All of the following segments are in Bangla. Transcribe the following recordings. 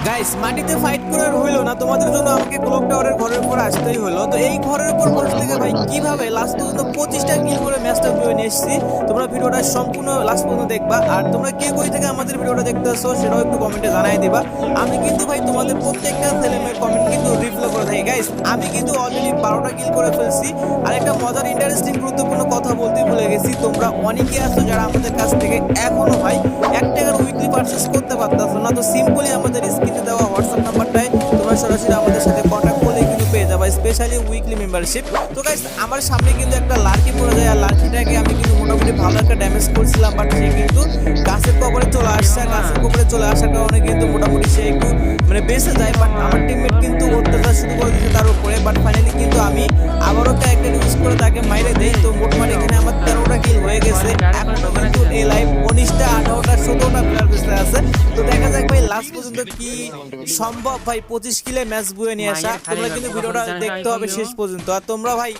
গাইস মাটিতে ফাইট করার হইলো না, তোমাদের জন্য আমাকে ক্লক টাওয়ারের ঘরের উপর আসতেই হলো। তো এই ঘরের উপর বসে থেকে ভাই কিভাবে লাস্ট পর্যন্ত 25টা কিল করে ম্যাচটা জয় নিয়ে এসেছি। তোমরা ভিডিওটা সম্পূর্ণ লাস্ট পর্যন্ত দেখবা, আর তোমরা কে কই থেকে আমাদের ভিডিওটা দেখতে আসছো সেটাও একটু কমেন্টে জানাই দিবা। আমি কিন্তু ভাই তোমাদের প্রত্যেকটা ছেলেমেয়ের কমেন্ট কিন্তু রিপ্লাই করে থাকি। গাইস আমি কিন্তু অলরেডি 12টা কিল করে ফেলছি। আর একটা মজার ইন্টারেস্টিং গুরুত্বপূর্ণ কথা বলতে ভুলে গেছি, তোমরা অনেকে আছো যারা আমাদের কাছ থেকে এখনো ভাই 1 টাকার উইকলি পারচেস করতে পারতেছো না। তো সিম্পলি আমাদের স্ক্রিনে দেওয়া হোয়াটসঅ্যাপ নাম্বারটায় তোমরা সরাসরি আমাদের সাথে কন্ট্যাক্ট করলে কিন্তু পেয়ে যাবে স্পেশালি উইকলি মেম্বারশিপ। তো গাইস আমার সামনে কিন্তু একটা লার্কি পড়ে যায়, আর লার্কিটাকে আমি কিন্তু মোটামুটি ভালো একটা ড্যামেজ করছিলাম, বাট সে কিন্তু গাছের কবরে চলে আসছে। গাছের কবরে চলে আসার কারণে কিন্তু মোটামুটি সে একটু মানে বেঁচে যায়, বাট আমার টিমমেট কিন্তু অত্যাচার শুরু করে দিচ্ছে তার উপরে। বাট ফাইনালি কিন্তু আমি আবারও ক্যারেক্টার ইউজ করে তাকে মাইরে দেই। তো মোটামুটি এখানে আমার 13টা কিল হয়ে গেছে। এখনো কিন্তু এই লাইভ 19টা 18টা 17টা প্লেয়ার বেঁচে আছে। তো দেখা যাক ভাই লাস্ট পর্যন্ত কি সম্ভব ভাই 25 কিলে ম্যাচ বুয়ে নিয়ে আসা। তোমরা কিন্তু ভিডিওটা দেখতে হবে শেষ পর্যন্ত। আর তোমরা ভাই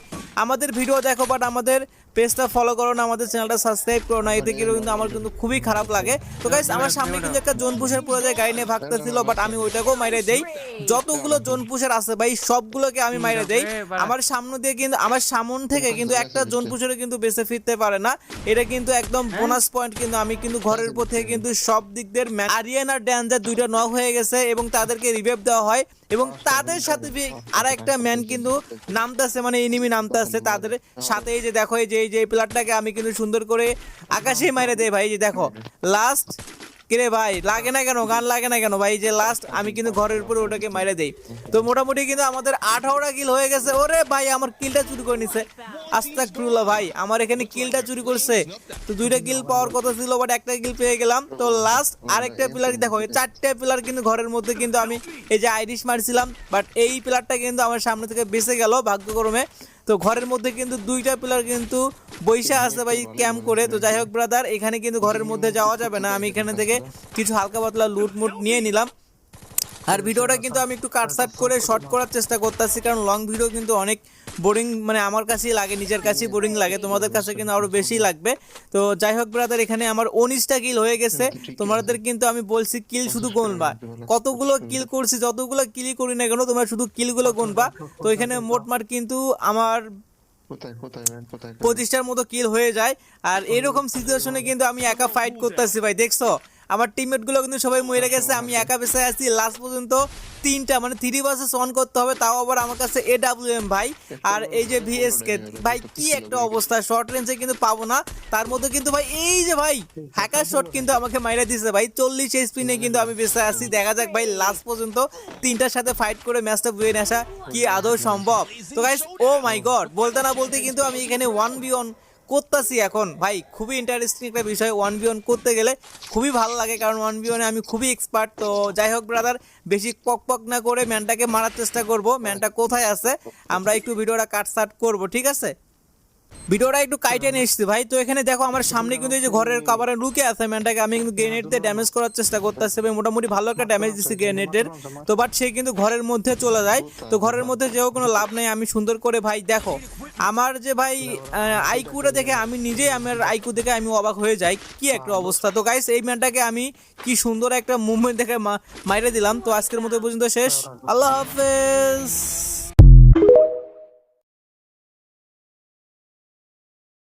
আমাদের ভিডিও দেখো বাট আমাদের পেজটা ফলো করো না, আমাদের চ্যানেলটা সাবস্ক্রাইব করো না, এতে কিন্তু আমার কিন্তু খুবই খারাপ লাগে। তো গাইস আমার সামনে কিন্তু একটা জোন পুশের পুরো যায় গাড়ি নিয়ে ভাগতেছিল, বাট আমি ওইটাকেও মাইরে দেই। যতগুলো জোন পুশের আছে ভাই সবগুলোকে আমি মাইরে দেই। আমার সামনে দিয়ে কিন্তু আমার সামন থেকে কিন্তু একটা জোন পুশের কিন্তু বেঁচে ফিরতে পারে না। এটা কিন্তু একদম বোনাস পয়েন্ট। কিন্তু আমি কিন্তু ঘরের উপর থেকে কিন্তু সব দিক দিয়ে আরিয়ান আর ড্যান্সার দুইটা নক হয়ে গেছে এবং তাদেরকে রিভাইভ দেওয়া হয়, এবং তাদের সাথে আর একটা ম্যান কিন্তু নামতেছে, মানে এনিমি নামতেছে তাদের সাথে। এই যে দেখো এই যে প্লেয়ারটাকে আমি কিন্তু সুন্দর করে আকাশে মাইরে দেই ভাই। এই যে দেখো লাস্ট কিরে ভাই লাগে না কেন, গান লাগে না কেন ভাই, যে লাস্ট আমি কিন্তু ঘরের উপরে ওটাকে মাইরে দেই। তো মোটামুটি কিন্তু আমাদের 18টা কিল হয়ে গেছে। ওরে ভাই আমার কিলটা চুরি করে নিছে, আস্তাগফিরুল্লাহ ভাই আমার এখানে কিলটা চুরি করছে। তো 2টা কিল পাওয়ার কথা ছিল, বাট একটা কিল পেয়ে গেলাম। তো লাস্ট আরেকটা প্লেয়ার দেখো, 4টে প্লেয়ার কিন্তু ঘরের মধ্যে কিন্তু আমি এই যে আইরিশ মারছিলাম, বাট এই প্লেয়ারটা কিন্তু আমার সামনে থেকে বেঁচে গেল ভাগ্যক্রমে। তো ঘরের মধ্যে কিন্তু 2টা প্লেয়ার কিন্তু বৈশা আছে ভাই ক্যাম্প করে। তো যাই হোক ব্রাদার, এখানে কিন্তু ঘরের মধ্যে যাওয়া যাবে না। আমি এখানে থেকে কিছু হালকা পাতলা লুট মুট নিয়ে নিলাম। আর ভিডিওটা কিন্তু আমি একটু কাটসাট করে শর্ট করার চেষ্টা করতেছি, কারণ লং ভিডিও কিন্তু অনেক বোরিং, মানে আমার কাছেই লাগে, নিজের কাছেই বোরিং লাগে, তোমাদের কাছে কিন্তু আরও বেশি লাগবে। তো যাই হোক ব্রাদার, এখানে আমার 19টা কিল হয়ে গেছে। তোমাদের কিন্তু আমি বলছি কিল শুধু গুনবা, কতগুলো কিল করছি, যতগুলো কিলই করি না কেন তোমরা শুধু কিলগুলো গুনবা। তো এখানে মোটমাট কিন্তু আমার 25টার মতো কিল হয়ে যায়। আর এরকম সিচুয়েশনে কিন্তু আমি একা ফাইট করতেছি ভাই, দেখছো আমার টিমমেট গুলো কিন্তু সবাই মরে গেছে, আমি একা বেঁচে আছি। লাস্ট পর্যন্ত 3টা মানে 3 ভার্সেস 1 করতে হবে, তাও আবার আমার কাছে AWM ভাই আর এই যে VSK ভাই। কি একটা অবস্থা, শর্ট রেঞ্জে কিন্তু পাবো না। তার মধ্যে কিন্তু ভাই এই যে ভাই হ্যাকার শট কিন্তু আমাকে মাইরে দিছে ভাই, 40 HP নিয়ে কিন্তু আমি বেঁচে আছি। দেখা যাক ভাই লাস্ট পর্যন্ত 3টার সাথে ফাইট করে ম্যাচটা বুয়ে নিয়ে আসা কি আদৌ সম্ভব। তো গাইস ও মাই গড, বলতে না বলতে কিন্তু আমি এখানে 1v1 করতেছি এখন ভাই। খুবই ইন্টারেস্টিং একটা বিষয়, 1v1 করতে গেলে খুবই ভালো লাগে, কারণ 1v1-এ আমি খুবই এক্সপার্ট। তো যাই হোক ব্রাদার, বেশি পক না করে ম্যানটাকে মারার চেষ্টা করব। ম্যানটা কোথায় আছে আমরা একটু ভিডিওটা কাটসাট করব, ঠিক আছে? ভিডিওটা একটু কাইটে নিয়ে এসছি ভাই। তো এখানে দেখো আমার সামনে কিন্তু এই যে ঘরের কাভারে লুকে আছে ম্যানটাকে আমি কিন্তু গ্রেনেড দিয়ে ড্যামেজ করার চেষ্টা করতেছি, এবং মোটামুটি ভালো একটা ড্যামেজ দিচ্ছি গ্রেনেডের। তো বাট সে কিন্তু ঘরের মধ্যে চলে যায়। তো ঘরের মধ্যে যেও কোনো লাভ নেই, আমি সুন্দর করে ভাই দেখো আমার যে ভাই আইকুটা দেখে আমি নিজেই আমার আইকু দেখে আমি অবাক হয়ে যাই, কি একটা অবস্থা। তো গাইস এই ম্যানটাকে আমি কি সুন্দর একটা মুভমেন্ট দেখে মাইরে দিলাম। তো আজকের মতো পর্যন্ত শেষ, আল্লাহ হাফেজ।